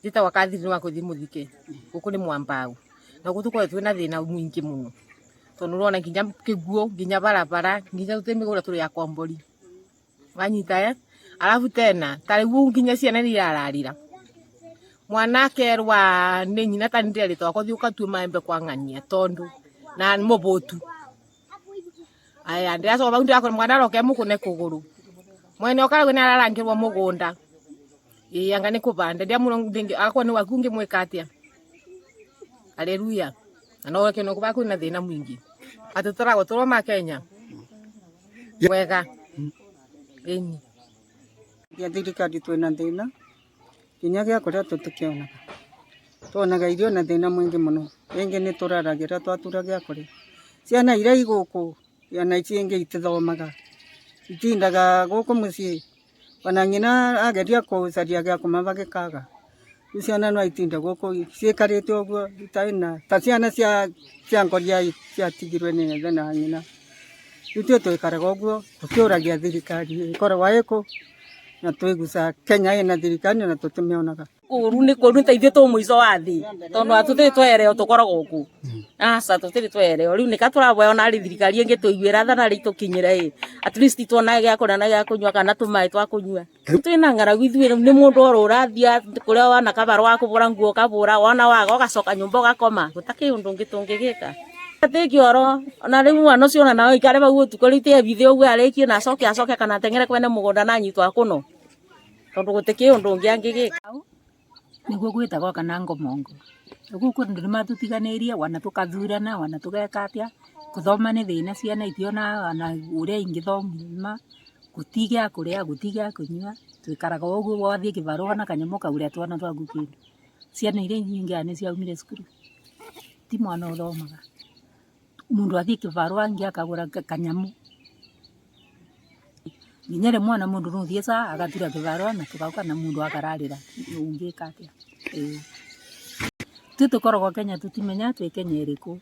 tita wakathiri wa kuthi muthike guku ni Mwambao na gutukore twina thina mwingi muno tondu rona nginya kiguo nginya barabara nginya tutemigura turi ya kombori wanyita alafu tena tariu nginya ciana ni irararira mwana kerwa ni nyina tandire ritwa thiuka tu maembe kwa ng'ania tondu na mubutu aya ndia so baundi akora mwana roke mukune kuguru mwene okara ni ararangirwa mugunda anga ni kubanda ndia muno ndingi akwa ni wakungi mwekatia haleluya na kino kuba kuna thina mwingi atutara gutoro ma Kenya wega eni ya thirikari twina thina kinya gya kuria tutikionaga tuonaga irio na thina mwingi muno ingi ni turaragira twatura gya kuria ciana iria iguku yana icingi itithomaga itindaga guku mucii wana nyina ageria kucaria gya kumava gikaga ciana no itinda guku ciikarite uguo itaina ta ciana cia ngoria cia tigirwe ni nyina na nyina itue twikaraga uguo tukiuragia thirikari ikoragwa iku na twiguca Kenya ina thirikari na tutimionaga uru ni kuru nteithie tu muico wa thi tondu atutiri twereo tukoragwo ku asa tutiri twereo riu nika turabwa ona ari thirikari ingi tuiguira thana ri tukinyire at least tuona gya kura na gya kunywa kana tumai twa kunywa twina ngaragu ithuire ni mundu orurathia kuria wana kabarwa kubura nguo kabura wana waga ugacoka nyumba ugakoma gutaki undu ngitungigika atikioro ona riu mwana cio nawe ikare bau tukorite bithio gwa arikie na acoke kana tengere kwene mugunda na nyitwa kuno tondu gutiki undu ngiangigika niguo gwitagwo kana ngomongo guku ndu matutiganirie wana tukathurana wana tugekatia kuthoma ni thina ciana itiona wana uria ingithoma gutigia kuria gutigia kunywa twikaraga uguo wathie kibarua na kanyamo kauria twana twa gukindu ciana iria nyingi ani ciaumire cukuru ti mwana uthomaga mundu athie kibarua ngi akagura kanyamu nginyere mwana mundu nuthie sa agatura kibarua na tugauka na mundu akararira ungika atia tukoragwo Kenya tutimenya twi Kenya iriku